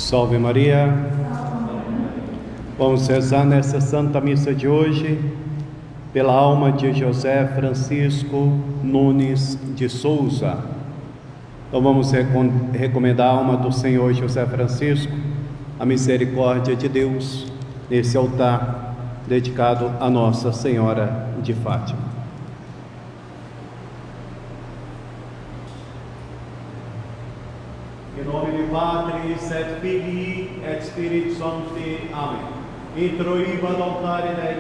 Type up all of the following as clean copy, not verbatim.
Salve Maria. Vamos rezar nessa Santa Missa de hoje pela alma de José Francisco Nunes de Souza. Então vamos recomendar a alma do Senhor José Francisco, a misericórdia de Deus, nesse altar dedicado a Nossa Senhora de Fátima. In nomine Patris et Filii et Spiritus Sancti. Amen. Introibat altare Dei.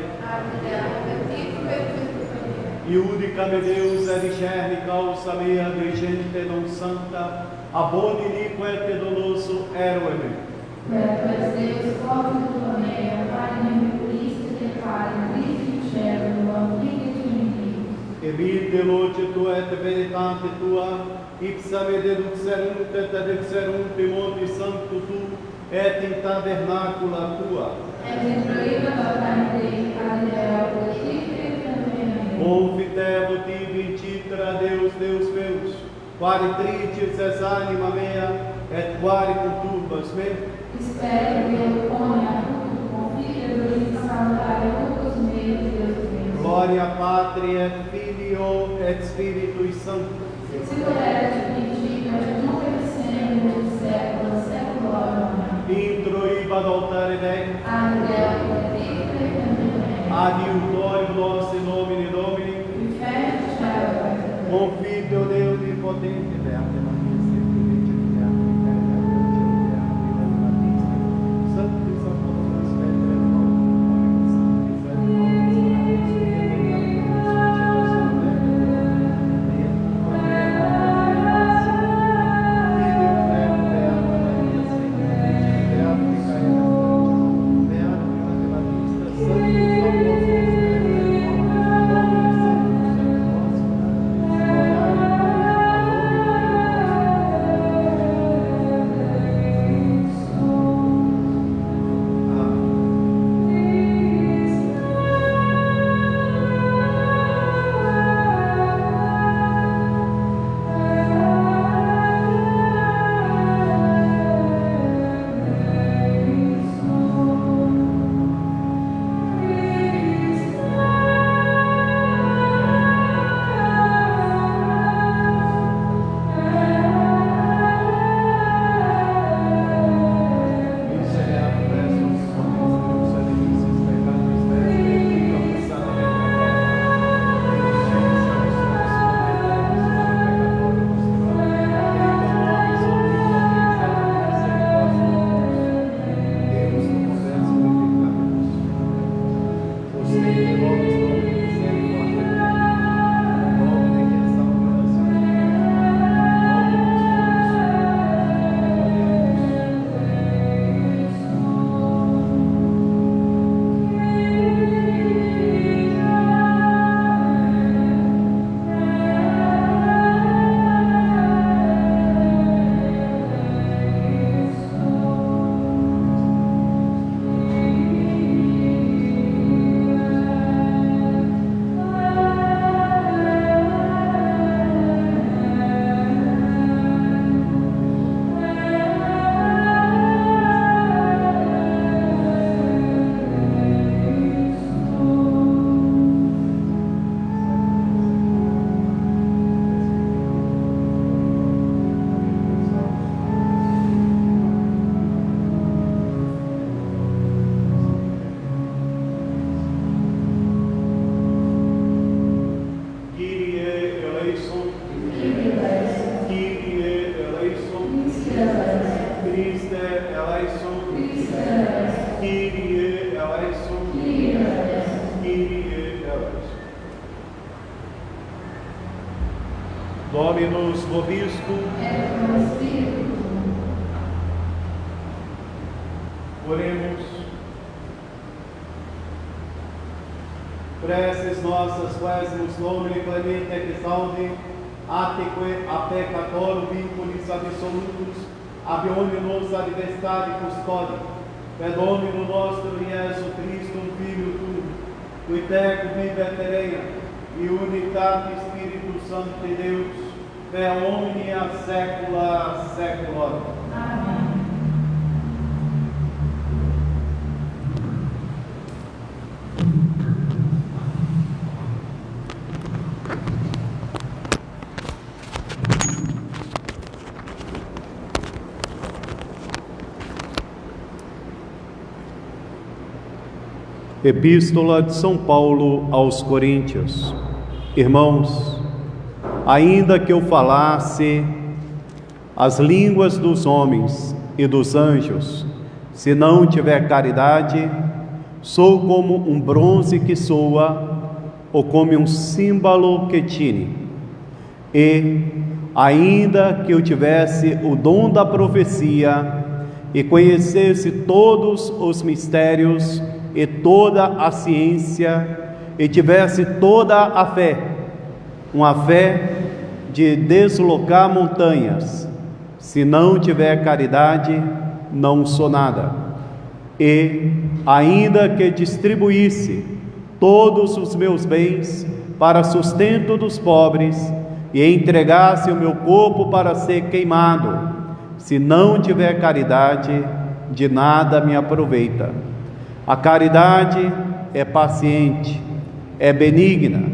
Iudicame Deus et discerni causa mea de gente non santa, aboni iniquo et doloso erue me. Tu és Deus, pobre tua meia, Pai, nem por isso te pare, Cristo cego, antiga de inimigos. Emite loce tua et veritate tua, ipsa me deduxerunt et deduxerunt in monte sancto tu, et in tabernacula tua. Et introiba altare Dei, Galilea, fructífera também. Confitebo tibi incitra Deus, Deus meus, quare tritis es anima mea, et quare conturbas me. Espero que eu ponha tudo, confia e salutare todos os meios, Deus meu. Gloria Patri et Filio et Spiritui Sancto. Se puder te pedir, mas nunca sempre, do século, século, amém. Introibat altare Dei. Galilea, fructífera também. Adiutorium nosso in nomine Domini. Inferno, céu, Confiteo Deus onipotente, verte Dominus vobiscum. et cum spiritu. Oremos. Preces nossas, quesumus nomine clemente et salve, ateque a peccatorum vinculis absolutus, abione nos advestari custodi, per Domino nostro Iesu Christum, Filio tu, qui teco vive et reina, e unitate Spiritus Sancti Deus, per omnia saecula saeculorum. Amém. Epístola de São Paulo aos Coríntios. Irmãos, ainda que eu falasse as línguas dos homens e dos anjos, se não tiver caridade, sou como um bronze que soa, ou como um símbolo que tine. E, ainda que eu tivesse o dom da profecia e conhecesse todos os mistérios e toda a ciência, e tivesse toda a fé, uma fé de deslocar montanhas, se não tiver caridade, não sou nada. E, ainda que distribuísse todos os meus bens para sustento dos pobres, e entregasse o meu corpo para ser queimado, se não tiver caridade, de nada me aproveita. A caridade é paciente, é benigna.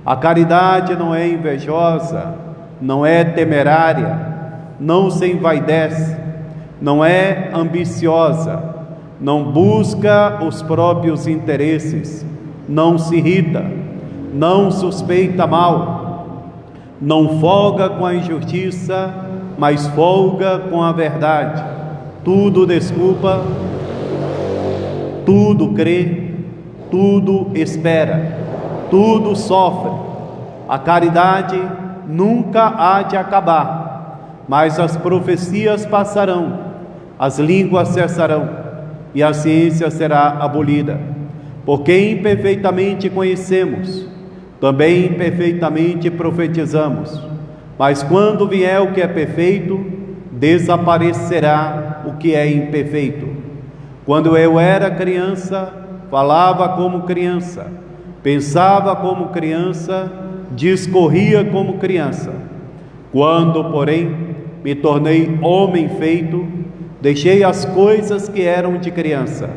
A caridade não é invejosa, não é temerária, não se envaidece, não é ambiciosa, não busca os próprios interesses, não se irrita, não suspeita mal, não folga com a injustiça, mas folga com a verdade. Tudo desculpa, tudo crê, tudo espera, tudo sofre. A caridade nunca há de acabar, mas as profecias passarão, as línguas cessarão e a ciência será abolida. Porque imperfeitamente conhecemos, também imperfeitamente profetizamos. Mas quando vier o que é perfeito, desaparecerá o que é imperfeito. Quando eu era criança, falava como criança, pensava como criança, discorria como criança. Quando, porém, me tornei homem feito, deixei as coisas que eram de criança.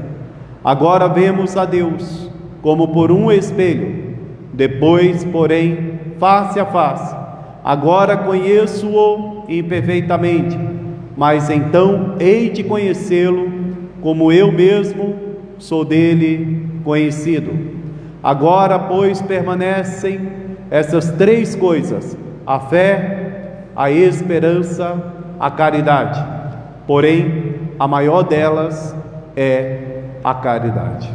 Agora vemos a Deus como por um espelho, depois, porém, face a face. Agora conheço-o imperfeitamente, mas então hei de conhecê-lo como eu mesmo sou dele conhecido. Agora, pois, permanecem essas três coisas: a fé, a esperança, a caridade. Porém, a maior delas é a caridade.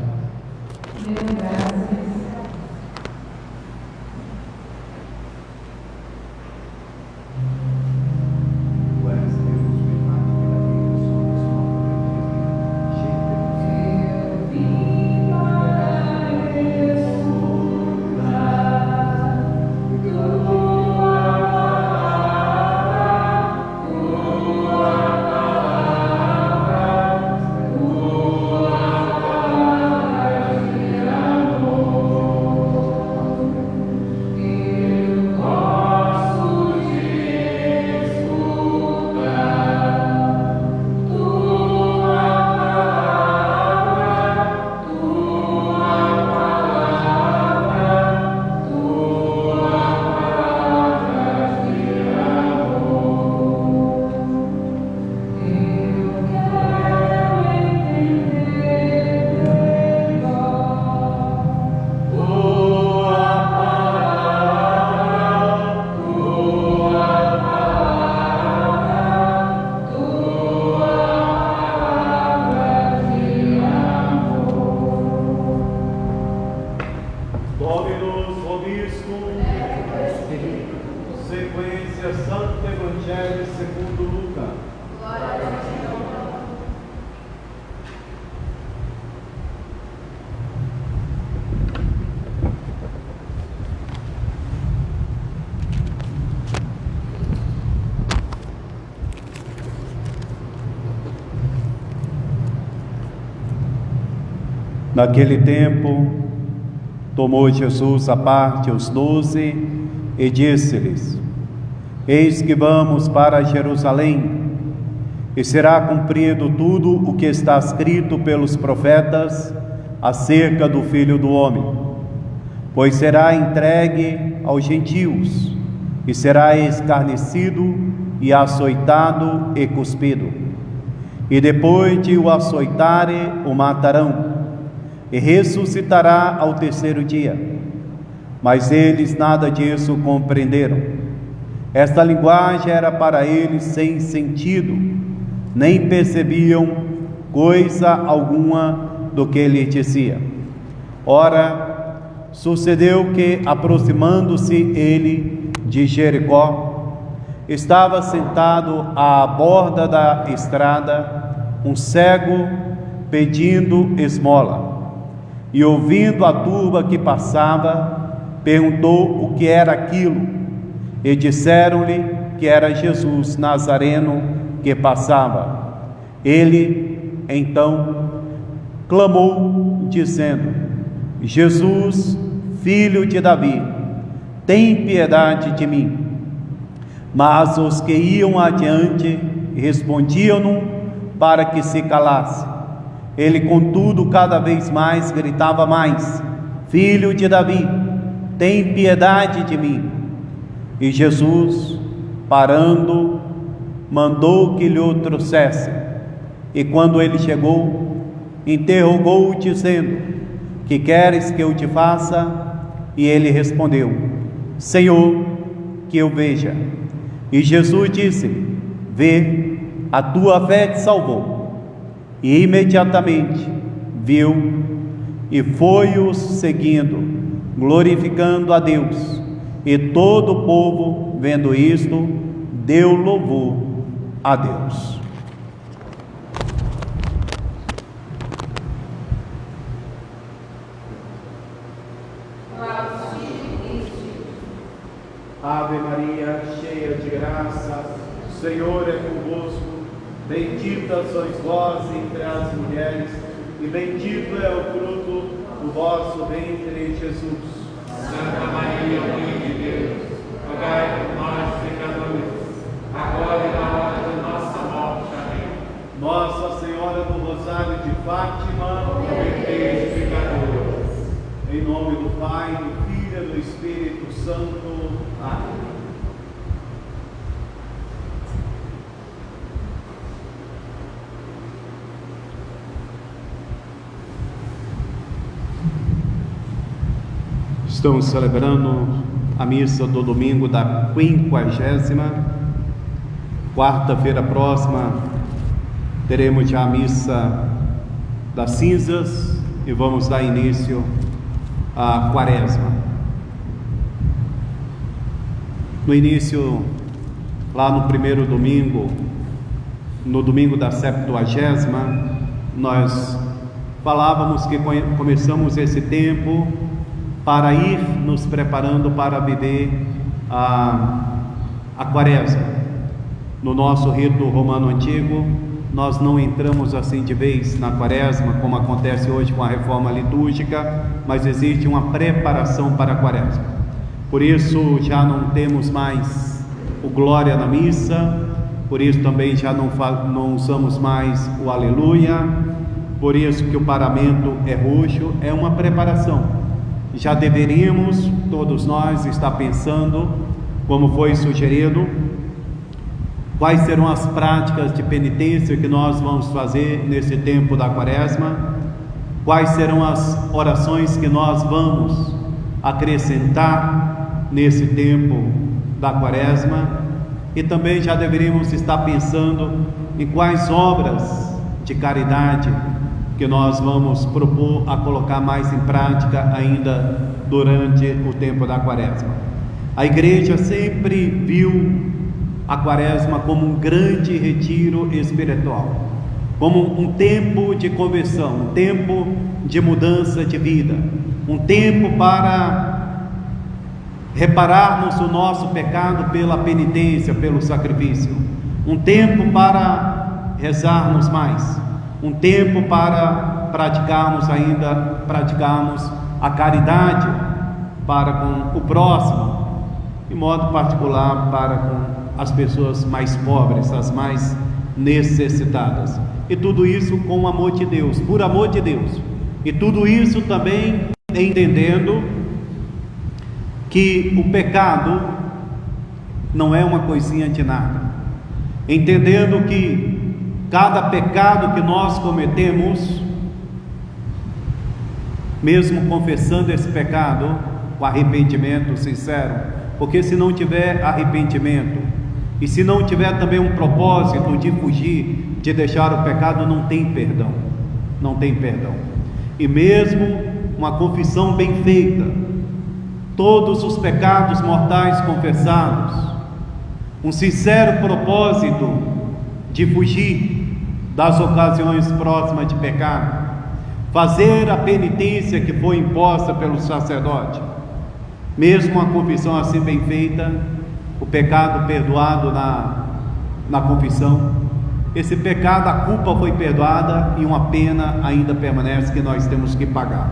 Sequência Santo Evangelho segundo Lucas. Glória a Ti. Naquele tempo, tomou Jesus à parte os 12 e disse-lhes: Eis que vamos para Jerusalém, e será cumprido tudo o que está escrito pelos profetas acerca do Filho do Homem. Pois será entregue aos gentios, e será escarnecido, e açoitado e cuspido. E depois de o açoitarem, o matarão. e ressuscitará ao terceiro dia. Mas eles nada disso compreenderam. Esta linguagem era para eles sem sentido, nem percebiam coisa alguma do que ele dizia. Ora, sucedeu que, aproximando-se ele de Jericó, estava sentado à borda da estrada um cego pedindo esmola. E ouvindo a turba que passava, perguntou o que era aquilo, e disseram-lhe que era Jesus Nazareno que passava. Ele, então, clamou, dizendo: Jesus, filho de Davi, tem piedade de mim. Mas os que iam adiante respondiam-no para que se calasse. Ele, contudo, cada vez mais gritava mais: Filho de Davi, tem piedade de mim. E Jesus, parando, mandou que lhe trouxesse. E quando ele chegou, interrogou-o, dizendo: Que queres que eu te faça? E ele respondeu: Senhor, que eu veja. E Jesus disse: Vê, a tua fé te salvou. E imediatamente viu e foi-os seguindo, glorificando a Deus. E todo o povo, vendo isto, deu louvor a Deus. Ave Maria, cheia de graça, o Senhor é convosco. Bendita sois vós entre as mulheres, e bendito é o fruto do vosso ventre, Jesus. Santa Maria, Mãe de Deus, rogai por nós, pecadores, agora e na hora da nossa morte. Amém. Nossa Senhora do Rosário de Fátima, rogai pecadores. Em nome do Pai, do Filho e do Espírito Santo. Amém. Estamos celebrando a missa do domingo da 50ª. Quarta-feira próxima teremos já a missa das cinzas e vamos dar início à quaresma. No início, lá no primeiro domingo, no domingo da 70ª, nós falávamos que começamos esse tempo para ir nos preparando para viver a quaresma. No nosso rito romano antigo, nós não entramos assim de vez na quaresma, como acontece hoje com a reforma litúrgica, mas existe uma preparação para a quaresma. Por isso já não temos mais o glória na missa, por isso também já não usamos mais o aleluia, por isso que o paramento é roxo, é uma preparação. Já deveríamos, todos nós, estar pensando, como foi sugerido, quais serão as práticas de penitência que nós vamos fazer nesse tempo da quaresma, quais serão as orações que nós vamos acrescentar nesse tempo da quaresma, e também já deveríamos estar pensando em quais obras de caridade que nós vamos propor a colocar mais em prática ainda durante o tempo da quaresma. A igreja sempre viu a quaresma como um grande retiro espiritual, como um tempo de conversão, um tempo de mudança de vida, um tempo para repararmos o nosso pecado pela penitência, pelo sacrifício, um tempo para rezarmos mais, um tempo para praticarmos a caridade para com o próximo, de modo particular para com as pessoas mais pobres, as mais necessitadas. E tudo isso com o amor de Deus, por amor de Deus. E tudo isso também entendendo que o pecado não é uma coisinha de nada. Entendendo que cada pecado que nós cometemos mesmo confessando esse pecado com arrependimento sincero, porque se não tiver arrependimento e se não tiver também um propósito de fugir, de deixar o pecado, não tem perdão, não tem perdão. E mesmo uma confissão bem feita, todos os pecados mortais confessados, um sincero propósito de fugir das ocasiões próximas de pecado, fazer a penitência que foi imposta pelo sacerdote, mesmo uma confissão assim bem feita, o pecado perdoado na confissão, esse pecado, a culpa foi perdoada e uma pena ainda permanece que nós temos que pagar.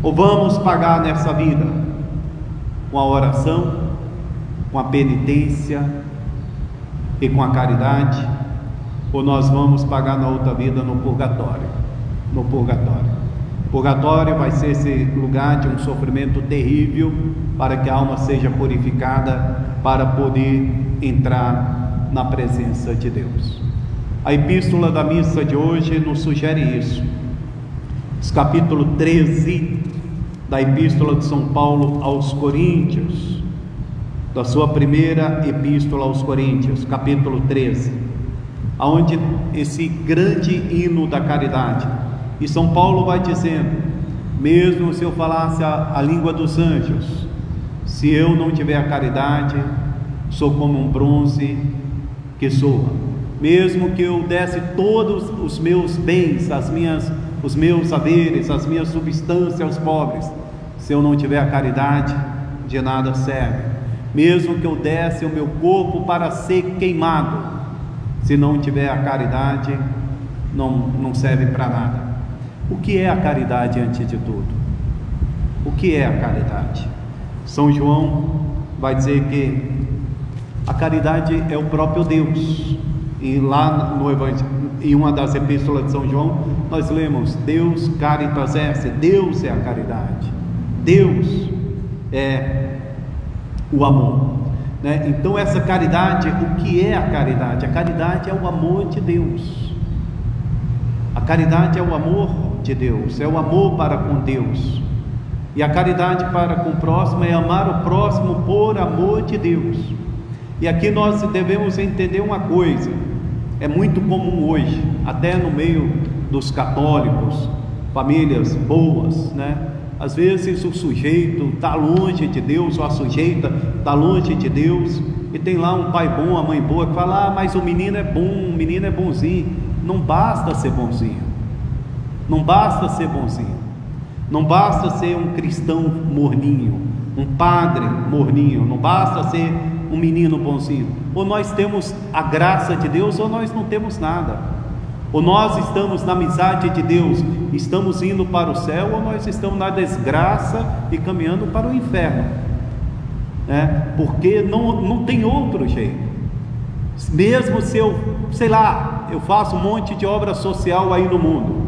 Ou vamos pagar nessa vida com a oração, com a penitência e com a caridade, ou nós vamos pagar na outra vida no purgatório. No purgatório. O purgatório vai ser esse lugar de um sofrimento terrível para que a alma seja purificada para poder entrar na presença de Deus. A epístola da missa de hoje nos sugere isso. Esse capítulo 13 da epístola de São Paulo aos Coríntios, da sua primeira epístola aos Coríntios, capítulo 13, aonde esse grande hino da caridade, e São Paulo vai dizendo: mesmo se eu falasse a língua dos anjos, se eu não tiver a caridade, sou como um bronze que soa. Mesmo que eu desse todos os meus bens, os meus haveres, as minhas substâncias aos pobres, se eu não tiver a caridade, de nada serve. Mesmo que eu desse o meu corpo para ser queimado, se não tiver a caridade, não serve para nada. O que é a caridade antes de tudo? O que é a caridade? São João vai dizer que a caridade é o próprio Deus. E lá no Evangelho, em uma das epístolas de São João, nós lemos: Deus caritas esse, Deus é a caridade, Deus é o amor, né? Então essa caridade, o que é a caridade? A caridade é o amor de Deus. A caridade é o amor de Deus, é o amor para com Deus. E a caridade para com o próximo é amar o próximo por amor de Deus. E aqui nós devemos entender uma coisa: é muito comum hoje, até no meio dos católicos, famílias boas, né? Às vezes o sujeito está longe de Deus, ou a sujeita está longe de Deus, e tem lá um pai bom, uma mãe boa, que fala: mas o menino é bom, o menino é bonzinho. Não basta ser bonzinho, não basta ser bonzinho, não basta ser um cristão morninho, um padre morninho, não basta ser um menino bonzinho. Ou nós temos a graça de Deus, ou nós não temos nada. Ou nós estamos na amizade de Deus, estamos indo para o céu, ou nós estamos na desgraça e caminhando para o inferno, né? Porque não tem outro jeito. Mesmo se eu, sei lá, eu faço um monte de obra social aí no mundo,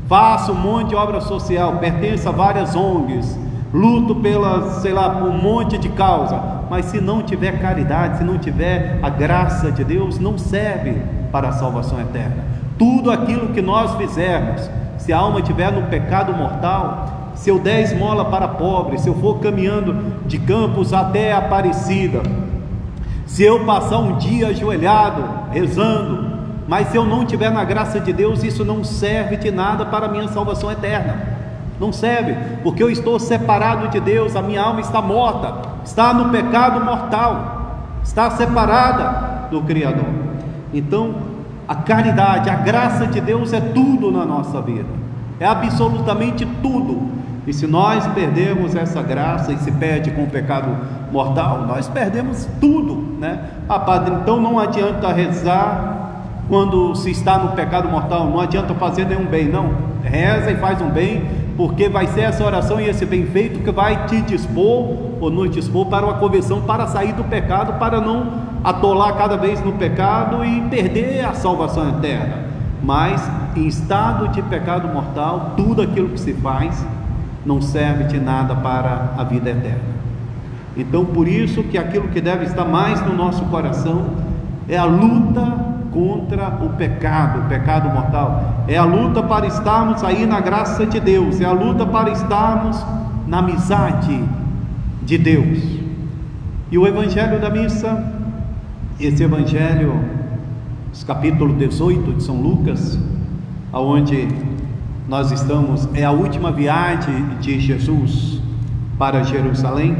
faço um monte de obra social, pertenço a várias ONGs, luto pela, sei lá, por um monte de causa, mas se não tiver caridade, se não tiver a graça de Deus, não serve para a salvação eterna. Tudo aquilo que nós fizermos, se a alma estiver no pecado mortal, se eu der esmola para pobre, se eu for caminhando de Campos até Aparecida, se eu passar um dia ajoelhado, rezando, mas se eu não estiver na graça de Deus, isso não serve de nada para a minha salvação eterna. Não serve, porque eu estou separado de Deus, a minha alma está morta, está no pecado mortal, está separada do Criador. Então, a caridade, a graça de Deus é tudo na nossa vida, é absolutamente tudo. E se nós perdermos essa graça, e se perde com o pecado mortal, nós perdemos tudo, né? Ah, padre, então não adianta rezar quando se está no pecado mortal, não adianta fazer nenhum bem. Não, reza e faz um bem, porque vai ser essa oração e esse bem feito que vai te dispor, ou nos dispor para uma conversão, para sair do pecado, para não atolar cada vez no pecado e perder a salvação eterna. Mas em estado de pecado mortal, tudo aquilo que se faz não serve de nada para a vida eterna. Então por isso que aquilo que deve estar mais no nosso coração é a luta contra o pecado mortal. É a luta para estarmos aí na graça de Deus, é a luta para estarmos na amizade de Deus. E o Evangelho da Missa, esse Evangelho, capítulo 18 de São Lucas, aonde nós estamos, é a última viagem de Jesus para Jerusalém.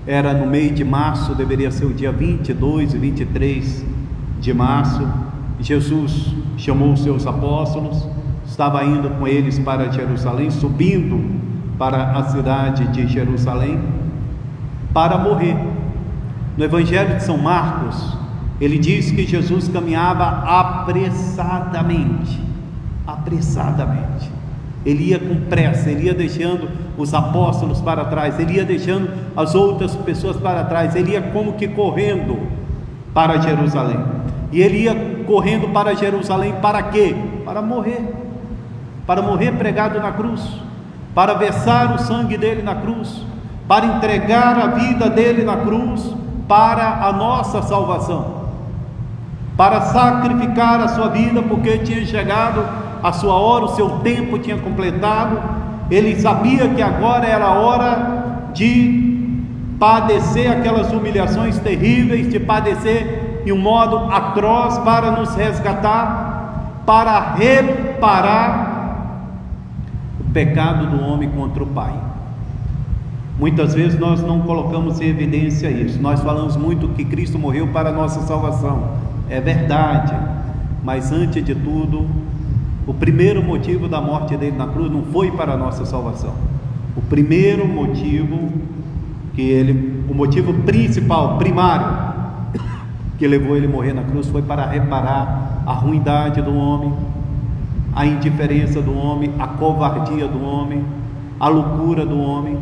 Era no mês de março, deveria ser o dia 22 e 23 de março. Jesus chamou os seus apóstolos, estava indo com eles para Jerusalém, subindo para a cidade de Jerusalém para morrer. No Evangelho de São Marcos, ele diz que Jesus caminhava apressadamente. Ele ia com pressa, ele ia deixando os apóstolos para trás, ele ia deixando as outras pessoas para trás, ele ia como que correndo para Jerusalém. E ele ia correndo para Jerusalém para quê? Para morrer pregado na cruz, para versar o sangue dele na cruz, para entregar a vida dele na cruz para a nossa salvação, para sacrificar a sua vida, porque tinha chegado a sua hora, o seu tempo tinha completado. Ele sabia que agora era a hora de padecer aquelas humilhações terríveis, de padecer em um modo atroz para nos resgatar, para reparar o pecado do homem contra o Pai. Muitas vezes nós não colocamos em evidência isso. Nós falamos muito que Cristo morreu para a nossa salvação. É verdade, mas antes de tudo, o primeiro motivo da morte dele na cruz não foi para a nossa salvação. O primeiro motivo o motivo principal, primário, que levou ele a morrer na cruz foi para reparar a ruindade do homem, a indiferença do homem, a covardia do homem, a loucura do homem,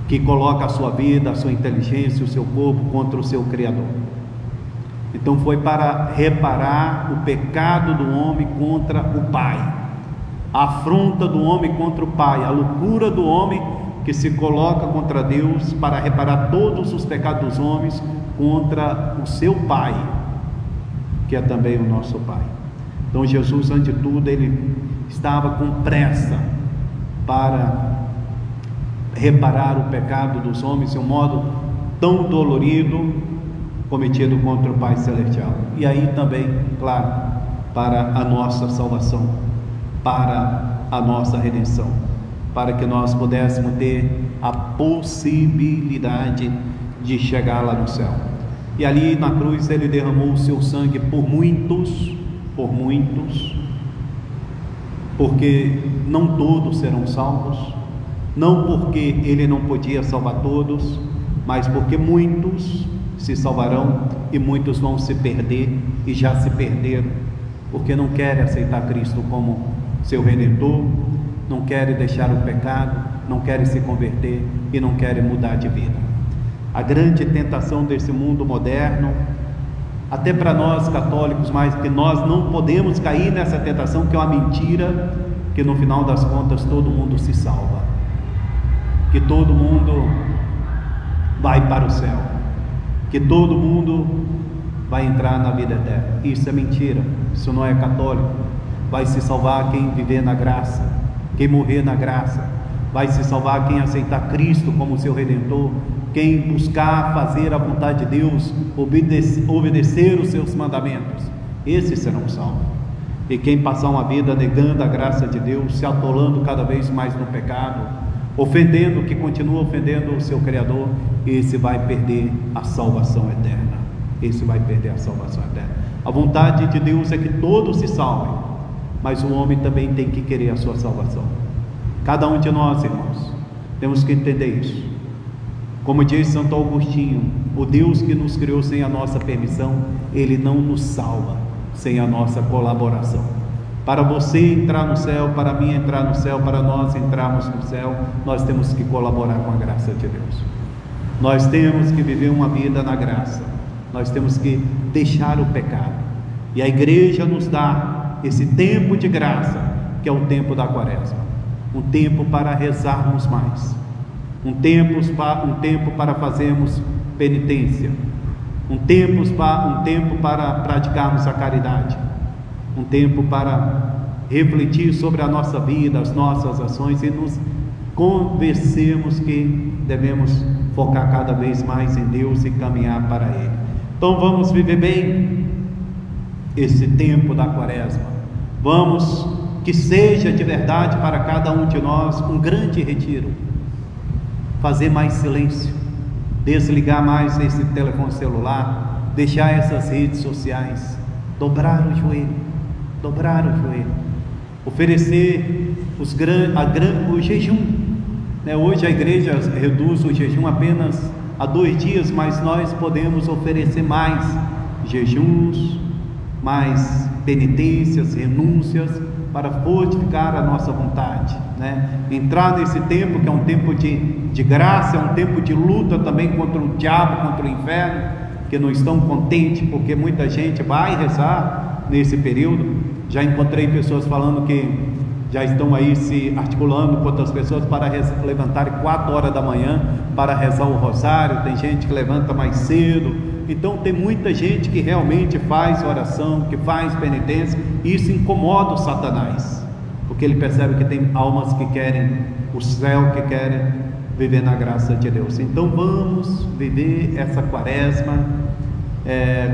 que coloca a sua vida, a sua inteligência, o seu corpo contra o seu Criador. Então foi para reparar o pecado do homem contra o Pai, a afronta do homem contra o Pai, a loucura do homem que se coloca contra Deus, para reparar todos os pecados dos homens contra o seu Pai, que é também o nosso Pai. Então Jesus, antes de tudo, ele estava com pressa para reparar o pecado dos homens de um modo tão dolorido, cometido contra o Pai Celestial. E aí também, claro, para a nossa salvação, para a nossa redenção, para que nós pudéssemos ter a possibilidade de chegar lá no céu. E ali na cruz ele derramou o seu sangue por muitos, porque não todos serão salvos, não porque ele não podia salvar todos, mas porque muitos se salvarão e muitos vão se perder, e já se perderam, porque não querem aceitar Cristo como seu Redentor, não querem deixar o pecado, não querem se converter e não querem mudar de vida. A grande tentação desse mundo moderno, até para nós católicos, mas que nós não podemos cair nessa tentação, que é uma mentira, que no final das contas todo mundo se salva, que todo mundo vai para o céu, que todo mundo vai entrar na vida eterna. Isso é mentira, isso não é católico. Vai se salvar quem viver na graça, quem morrer na graça. Vai se salvar quem aceitar Cristo como seu Redentor, quem buscar fazer a vontade de Deus, obedecer os seus mandamentos. Esses serão salvos. E quem passar uma vida negando a graça de Deus, se atolando cada vez mais no pecado, ofendendo, que continua ofendendo o seu Criador, esse vai perder a salvação eterna. Esse vai perder a salvação eterna. A vontade de Deus é que todos se salvem, mas o homem também tem que querer a sua salvação. Cada um de nós, irmãos, temos que entender isso. Como diz Santo Agostinho, o Deus que nos criou sem a nossa permissão, Ele não nos salva sem a nossa colaboração. Para você entrar no céu, para mim entrar no céu, para nós entrarmos no céu, nós temos que colaborar com a graça de Deus. Nós temos que viver uma vida na graça. Nós temos que deixar o pecado. E a igreja nos dá esse tempo de graça, que é o tempo da quaresma. Um tempo para rezarmos mais. Um tempo para fazermos penitência. um tempo para praticarmos a caridade, um tempo para refletir sobre a nossa vida, as nossas ações e nos convencermos que devemos focar cada vez mais em Deus e caminhar para Ele. Então vamos viver bem esse tempo da quaresma. Vamos que seja de verdade para cada um de nós um grande retiro. Fazer mais silêncio, desligar mais esse telefone celular, deixar essas redes sociais, dobrar o joelho, oferecer o jejum, né? Hoje a igreja reduz o jejum apenas a 2 dias, mas nós podemos oferecer mais jejuns, mais penitências, renúncias, para fortificar a nossa vontade, né? Entrar nesse tempo que é um tempo de graça, é um tempo de luta também contra o diabo, contra o inferno, que não estão contentes, porque muita gente vai rezar nesse período. Já encontrei pessoas falando que já estão aí se articulando com outras pessoas para levantarem 4 horas da manhã para rezar o rosário. Tem gente que levanta mais cedo. Então tem muita gente que realmente faz oração, que faz penitência, e isso incomoda o Satanás, porque ele percebe que tem almas que querem o céu, que querem viver na graça de Deus. Então vamos viver essa quaresma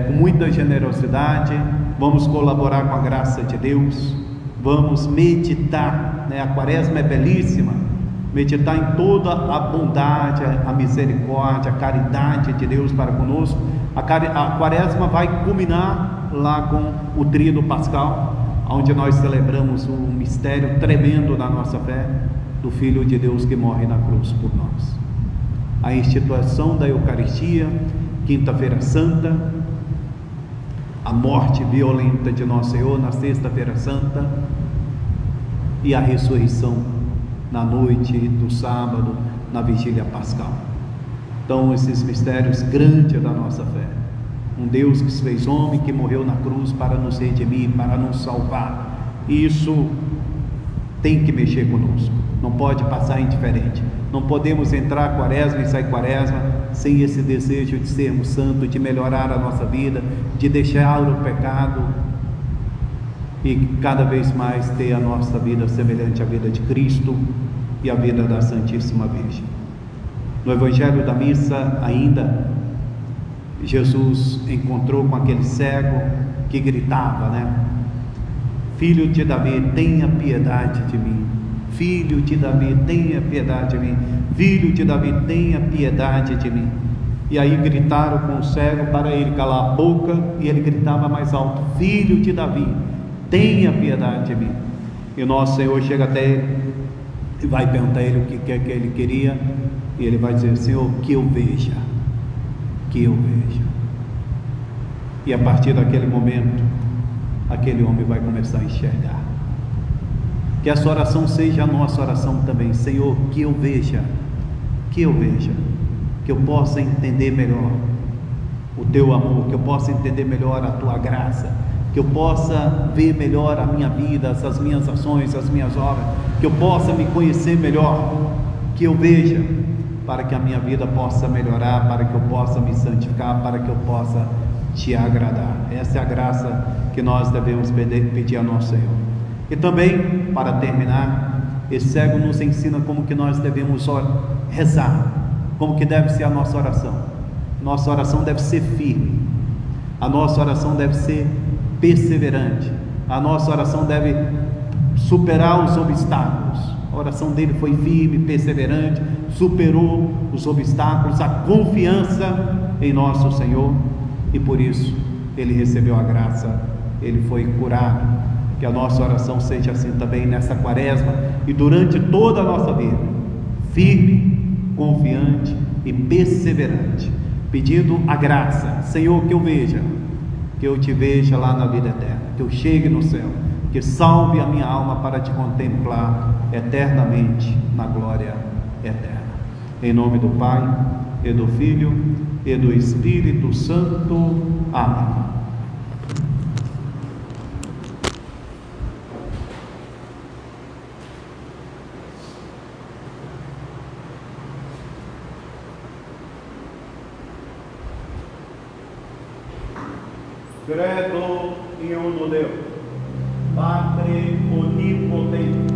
com muita generosidade, vamos colaborar com a graça de Deus, vamos meditar, né? A quaresma é belíssima, meditar em toda a bondade, a misericórdia, a caridade de Deus para conosco. A quaresma vai culminar lá com o tríduo pascal, onde nós celebramos um mistério tremendo na nossa fé, do Filho de Deus que morre na cruz por nós. A instituição da Eucaristia, Quinta-feira Santa, a morte violenta de Nosso Senhor na Sexta-feira Santa e a ressurreição na noite do sábado, na vigília pascal. Então esses mistérios grandes da nossa fé, um Deus que se fez homem, que morreu na cruz para nos redimir, para nos salvar, e isso tem que mexer conosco, não pode passar indiferente. Não podemos entrar quaresma e sair quaresma sem esse desejo de sermos santos, de melhorar a nossa vida, de deixar o pecado e cada vez mais ter a nossa vida semelhante à vida de Cristo e à vida da Santíssima Virgem. No Evangelho da Missa ainda, Jesus encontrou com aquele cego que gritava, né? Filho de Davi, tenha piedade de mim. Filho de Davi, tenha piedade de mim. Filho de Davi, tenha piedade de mim. E aí gritaram com o cego para ele calar a boca, e ele gritava mais alto: Filho de Davi, tenha piedade de mim. E o nosso Senhor chega até ele e vai perguntar a ele o que é que ele queria, e ele vai dizer: Senhor, que eu veja, que eu veja. E a partir daquele momento, aquele homem vai começar a enxergar. Que essa oração seja a nossa oração também. Senhor, que eu veja, que eu veja, que eu possa entender melhor o Teu amor, que eu possa entender melhor a Tua graça, que eu possa ver melhor a minha vida, as minhas ações, as minhas obras, que eu possa me conhecer melhor, que eu veja, para que a minha vida possa melhorar, para que eu possa me santificar, para que eu possa Te agradar. Essa é a graça que nós devemos pedir ao nosso Senhor. E também, para terminar, esse cego nos ensina como que nós devemos rezar, como que deve ser a nossa oração. Nossa oração deve ser firme, a nossa oração deve ser perseverante, a nossa oração deve superar os obstáculos. A oração dele foi firme, perseverante, superou os obstáculos, a confiança em nosso Senhor, e por isso ele recebeu a graça, ele foi curado. Que a nossa oração seja assim também nessa quaresma e durante toda a nossa vida, firme, confiante e perseverante, pedindo a graça. Senhor, que eu veja, que eu Te veja lá na vida eterna, que eu chegue no céu, que salve a minha alma para Te contemplar eternamente na glória eterna. Em nome do Pai, e do Filho, e do Espírito Santo. Amém. Credo em um no Deus, Padre onipotente,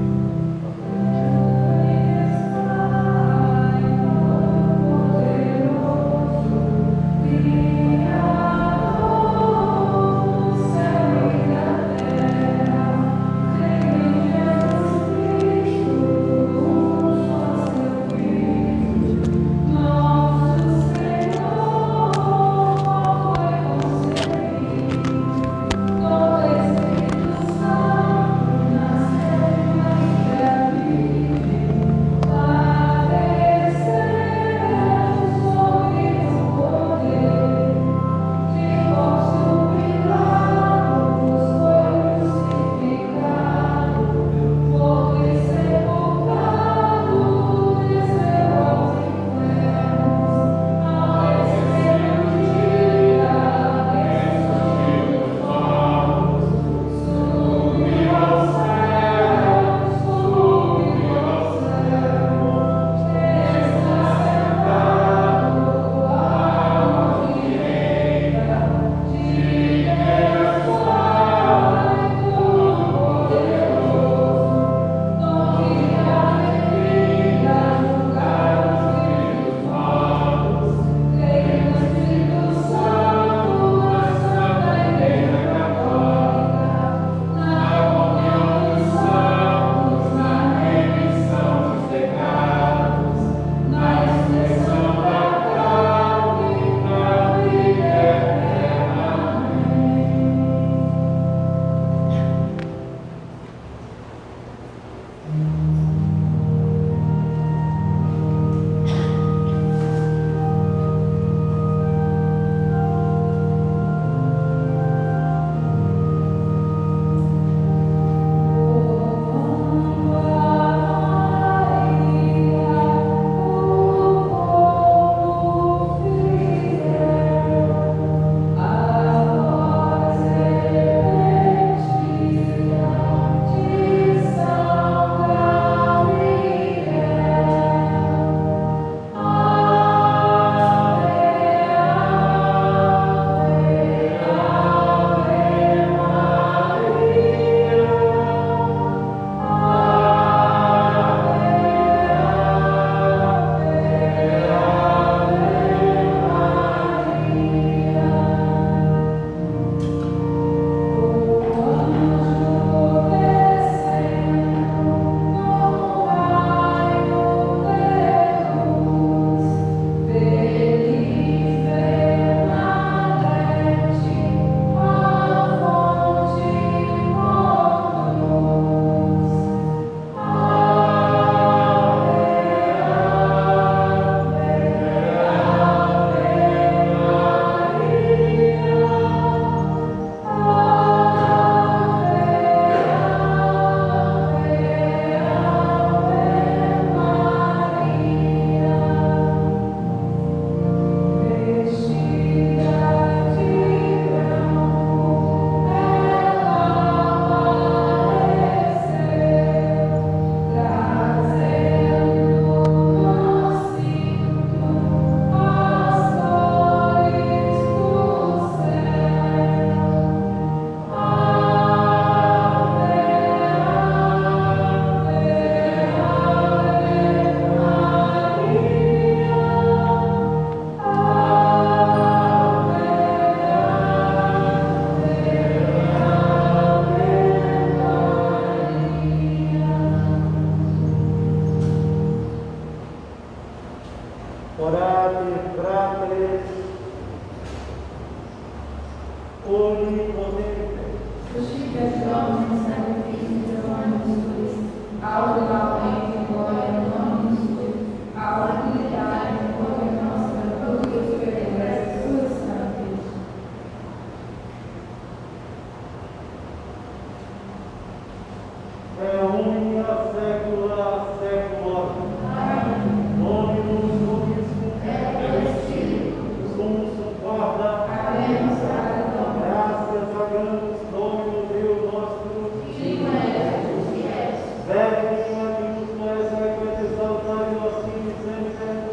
Amen.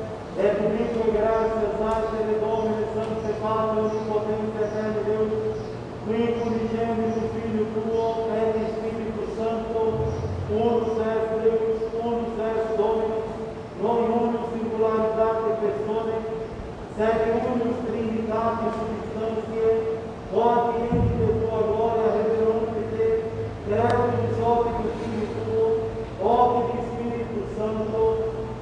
Unus Trinitate substantiae, quod in de tua gloria reverunt-te, Creatus Opus Filii tuo, Opus Spiritus Sancto,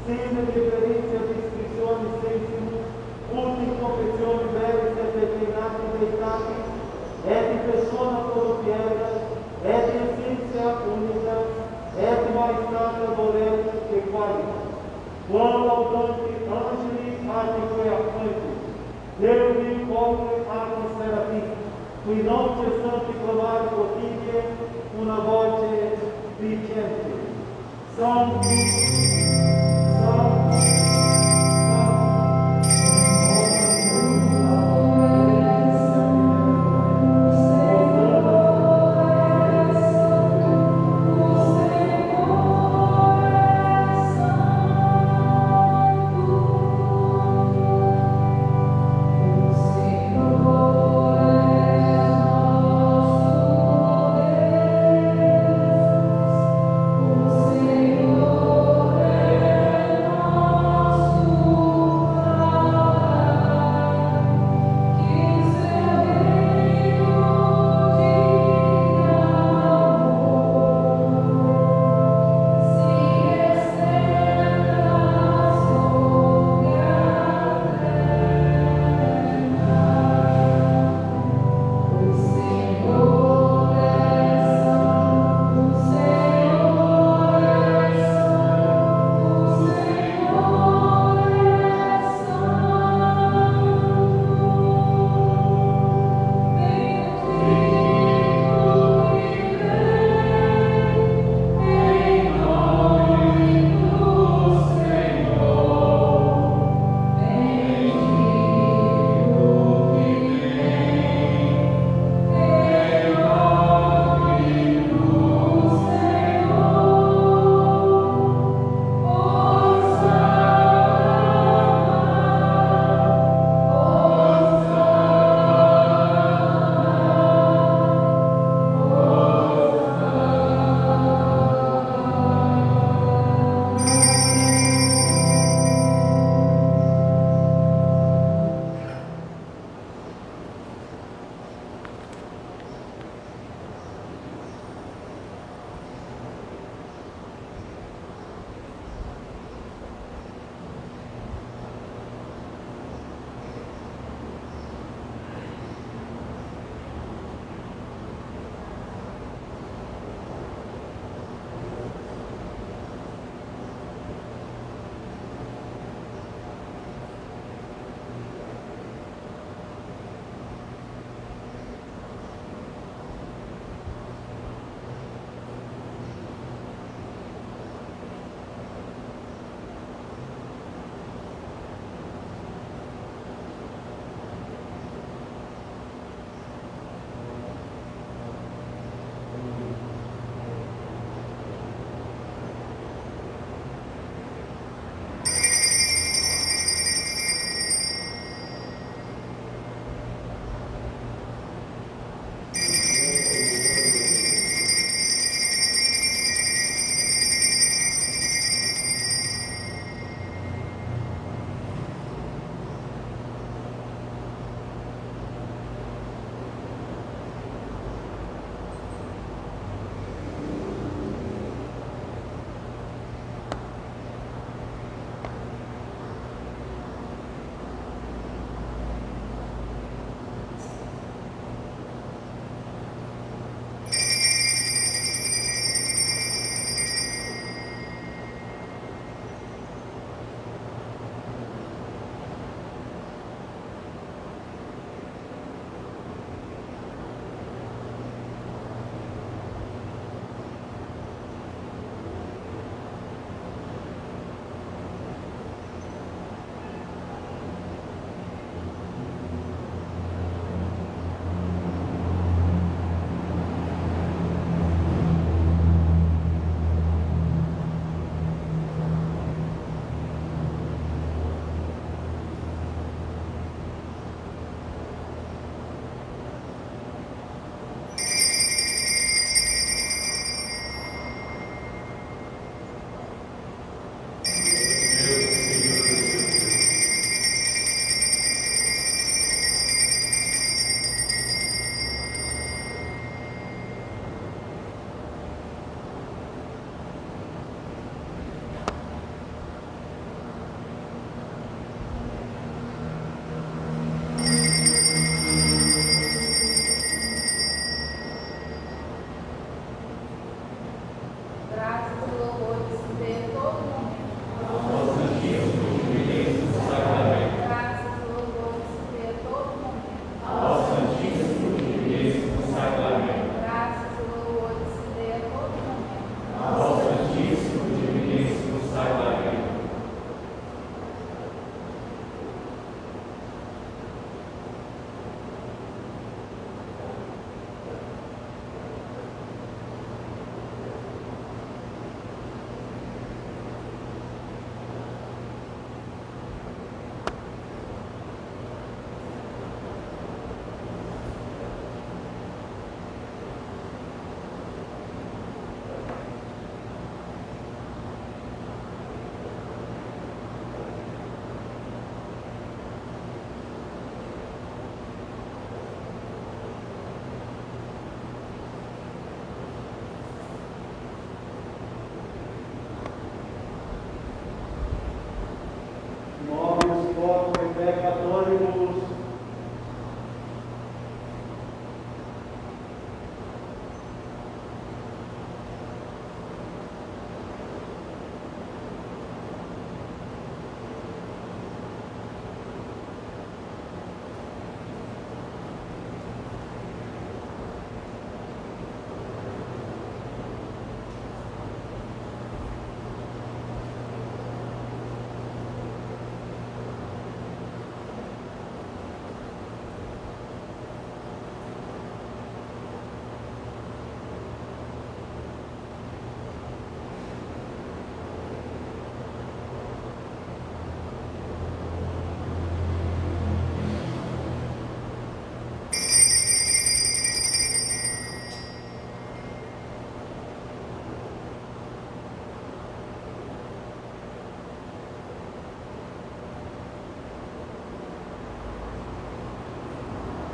sine differentia discretionis sensimus, ut in confessione veris et declinati deitatis, et in persona corruptiera, et in essentia unica, et maestate adorem et qualis. Quam laudante angelis atque acquaintus, Deus copre arcos serafim, qui non cessanti clamare quotidie una voce dicente. Sancti, Sancti, Senhor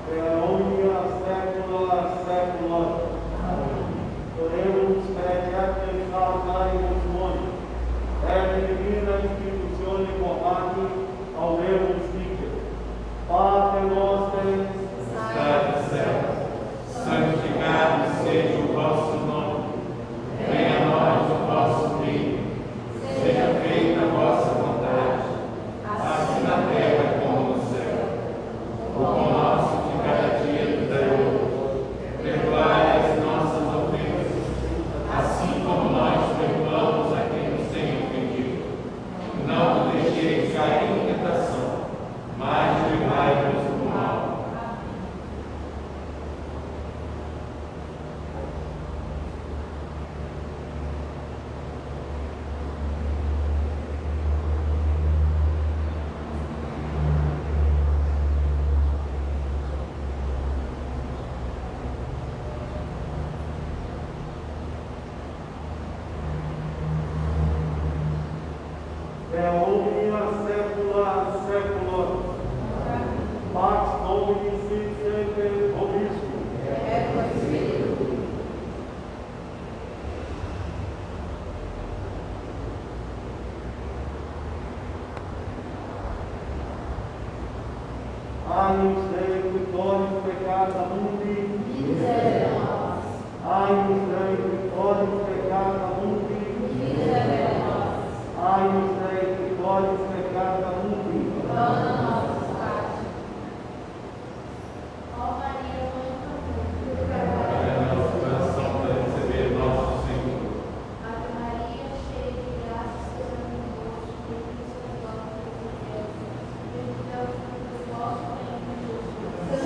pela omnia secula seculorum. Oremos per salvaris moni, et divina institutione comati auremus dicere. Pater noster, Estás no céu, santificado seja o vosso nome. Venha a nós o vosso reino. Seja feita a vossa vontade, assim na terra como no céu. O pão nosso de cada dia nos dai hoje. Perdoai as nossas ofensas, assim como nós perdoamos a quem nos tem ofendido. Não nos deixeis cair em tentação, mas livrai-nos do mal. per omnia secula seculorum. Pax Domini sit semper vobiscum. Agnus Dei victorius peccata mundi, Agnus Dei victorius peccata mundi, Agnus Dei victorius peccata mundi. Olha nosso coração para receber nosso Senhor.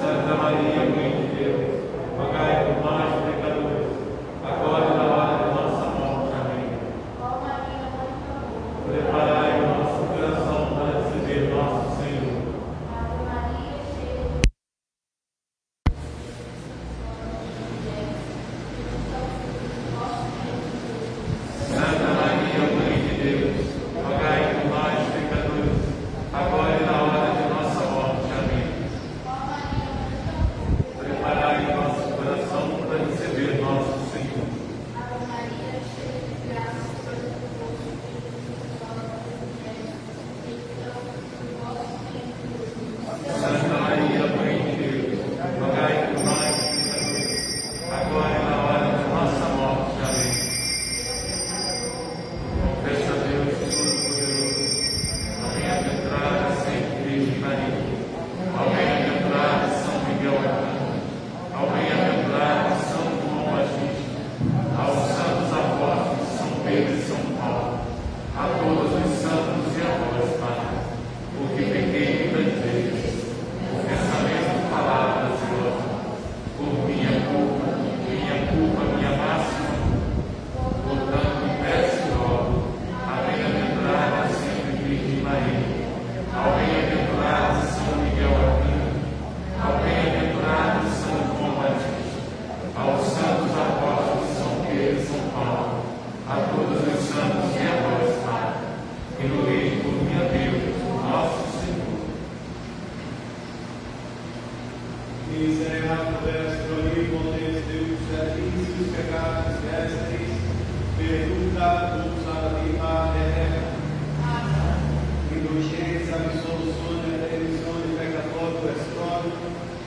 Santa Maria, Mãe de Deus, rogai por nós, pecadores, agora e na hora de nossa morte. Amém. Preparai o nosso coração para receber nosso Senhor. Santa Maria, Mãe de Deus, rogai por nós, pecadores, agora e na hora de nossa morte. Amém. Preparai o nosso coração para receber nosso Senhor. Santa Maria, Mãe de Deus, rogai por nós, pecadores, agora e na hora de nossa morte. Amém. Confesso a Deus Todo-Poderoso, a bem-aventurada sempre Virgem Maria, ao bem-aventurado São Miguel Arcanjo, ao bem-aventurado São João Batista, aos santos apóstolos São Pedro e São Paulo, a todos os santos e a vós, Pai, porque pequei muitas vezes, por pensamento, palavras e obras, por minha culpa, minha máxima. Portanto, peço e rogo a bem-aventurada sempre Virgem Maria, ao bem-aventurado São Miguel Arcanjo, ao bem-aventurado São João Batista, aos santos apóstolos São Pedro e São Paulo, a todos os santos e a vós, Pai, que roguei por minha Deus, nosso Senhor. Miserere vestro impotes Deus servicius peccatis vestris, perduta dulce salvifica eterna. Indulgenza absoluzione e remissione peccatorum extrum,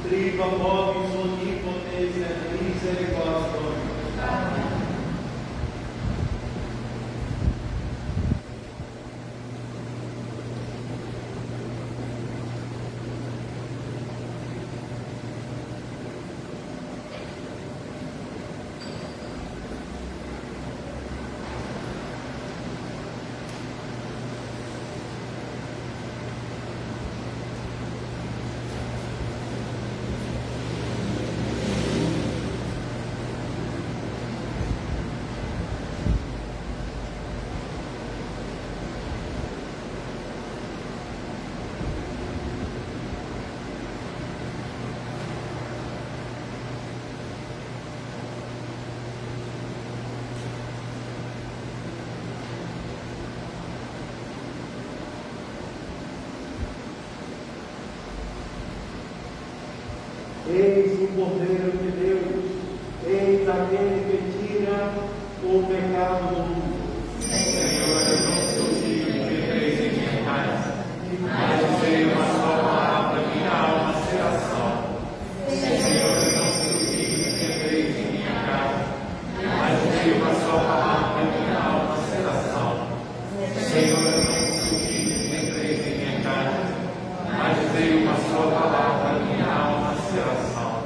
tripa vobis omnipotens et misericordiae. Eis o Cordeiro de Deus, eis aquele que tira o pecado do mundo. Senhor, eu não sou digno de entrar em minha casa, mas dizei uma só palavra, minha alma será salva. Senhor, eu não sou digno de entrar em minha casa, mas dizei uma só palavra, minha alma será salva. Senhor, eu não sou digno de entrar em minha casa, mas dizei uma só palavra, minha alma será salva.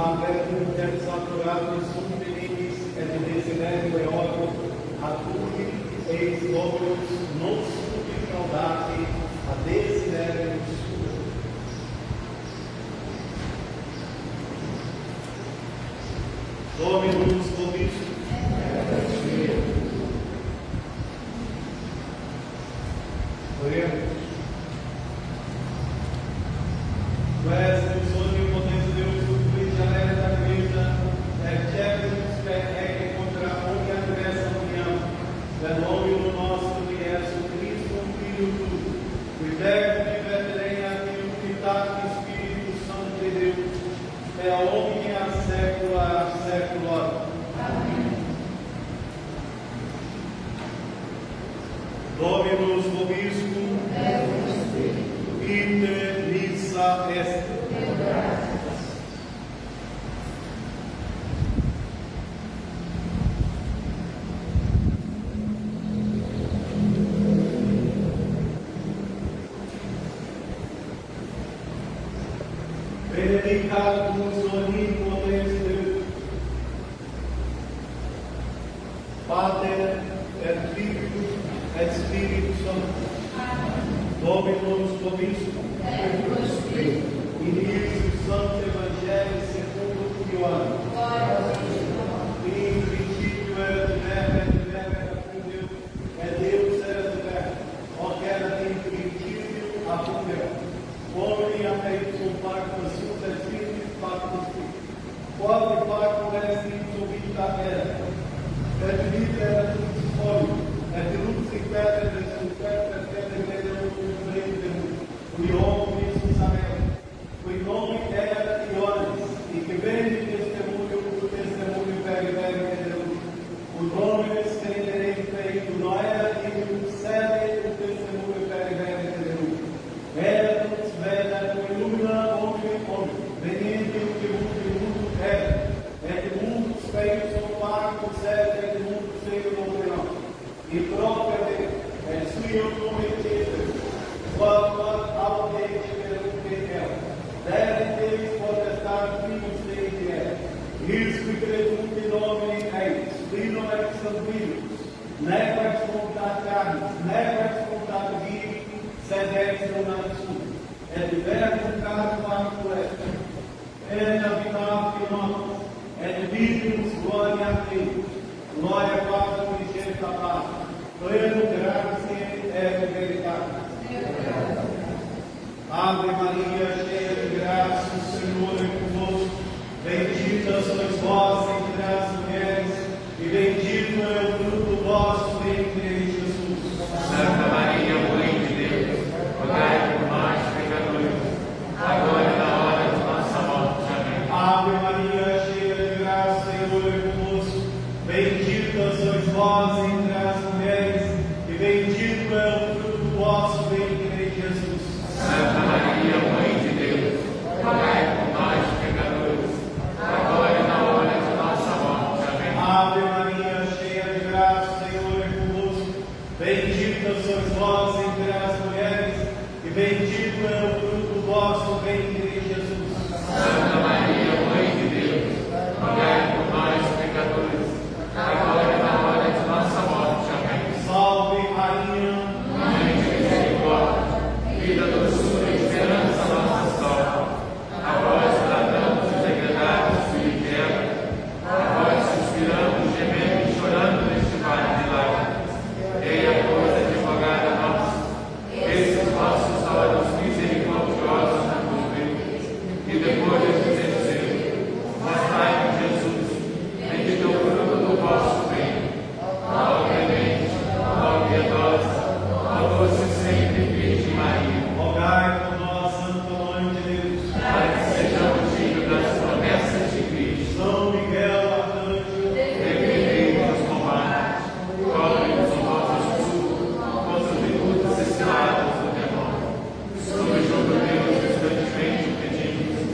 abertum et saturatus sum felicis et desiderio eorum, a cui eis Dominus nos fraudati a desiderium suo. Dominus vobiscum. Oremos. Tu és o onipotente Deus, o Filho de alegre da Igreja, et cepimus per ecce contra omnia diversa união, per nomine nostro de Jesus Cristo, Filho tuo, qui verbo diverterem a unitate Espírito Santo de Deus, et a omnia saecula saeculorum. Amém. Dominus vobiscum, ite missa est. Benedicatus omnipotens Deus, Pater et Filius et Spiritus Sanctus. Dominus vobiscum. In Iesus Sancto Evangelii secundo Ioannem. In principio era o Verbo, e o Verbo era com Deus, e Deus era o Verbo. O que era em princípio a com Deus. Homem a meio sum pactus sunt et Spiritus pactus fit. Quod pactum est in subita era. Et vita era lux folia, et lux impera resurrecta et rerum rerum. Qui omnis sapere, qui nomi era Ioannis, e que vende testemunho peribere de Deus. O Dominus tenderei feito, não era digno, sede o testemunho peribere de Deus. Era lux veda, qui illumina omnium, venente o que mundo era, et mundus feitos são pactos, et mundus feitos não. E própria Deus, et suo cometido, quod audete perum petel, dere Deus potestar primus Dei, Isque credunt in nomine eis, Filio ex Sanguinus, nec ex voluntate carnis, nec ex voluntate viri, sed ex donat sum, et verbum caro facto est, et habitat in nobis, et vidimus gloria Dei, gloria Patri Filii Patri, pleno gratiae et veritatis. Ave Maria, cheia de graça, o Senhor é convosco. Bendita sois vós entre as mulheres, e bendito é o fruto do vosso ventre, Jesus. Santa Maria, Mãe de Deus, rogai por nós, pecadores, agora e na hora de nossa morte. Amém. Ave Maria, cheia de graça, o Senhor é convosco. Bendita sois vós entre as mulheres, e bendito é o fruto do vosso ventre, Jesus. Santa Maria, Mãe de Deus, rogai por nós, pecadores, agora e na hora de nossa morte. Amém. Ave Maria, cheia de graça, o Senhor é convosco. Bendita sois vós entre as mulheres, e bendito é o fruto do vosso ventre, Jesus. Santa Maria, Mãe de Deus, rogai por nós, pecadores, agora e na hora de nossa morte. Amém. Salve, Rainha, Mãe de misericórdia, vida, doçura e esperança nossa salva. A vós bradamos degradados e de terra, a vós suspiramos, gemendo e chorando neste vale de lágrimas. Ei, a pois, advogada nossa, esses vossos olhos misericordiosos na cruz, e depois de dizer, mostrai-nos Jesus, bendito o fruto do vosso ventre. Ó clemente, ó piedosa, ó doce sempre Virgem Maria. rogai por nós, Santa Mãe de Deus. Para que sejamos dignos das promessas de Cristo. São Miguel Arcanjo, Defendei nos combates, cobre-nos o vosso escudo, contra os minutos e ciladas do demônio. Sob o jugo de Deus, instantemente pedimos,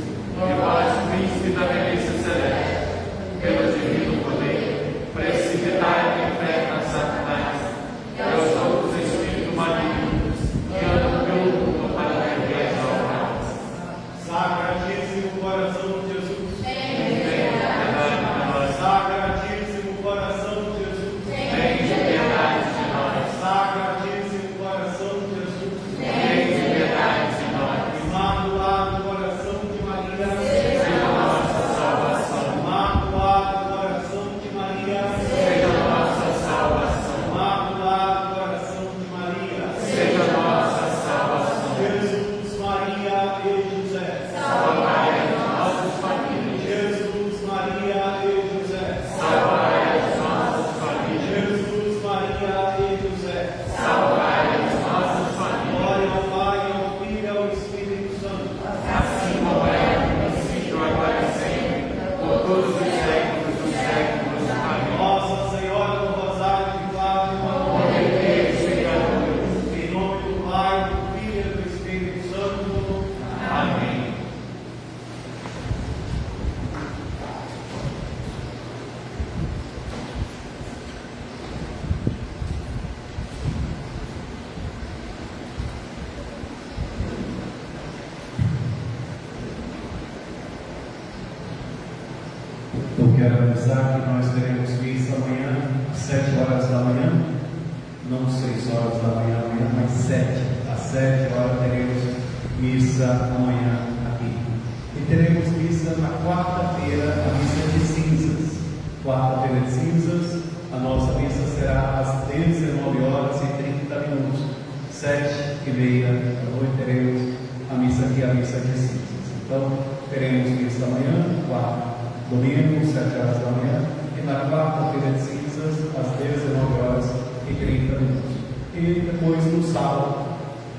quero avisar que nós teremos missa amanhã, às 7 horas da manhã, não 6 horas da manhã amanhã, mas 7. Às 7 horas teremos missa amanhã aqui. E teremos missa na quarta-feira, a missa de cinzas. Quarta-feira de cinzas, a nossa missa será às 19h30. 7h30 da noite teremos a missa aqui, a missa de cinzas. Então, teremos missa amanhã, domingo, 7 horas da manhã, e na quarta-feira de cinzas, às 19h30. E depois no sábado,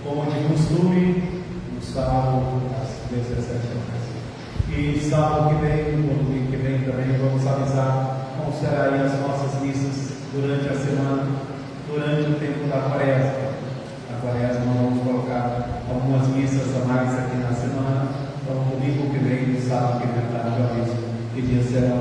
como de costume, no sábado, às 17 horas. E sábado que vem, no domingo que vem também, vamos avisar como serão as nossas missas durante a semana, durante o tempo da quaresma. Na quaresma vamos colocar algumas missas a mais aqui na semana. Então, domingo que vem, sábado que vem, tarde, eu aviso que dias serão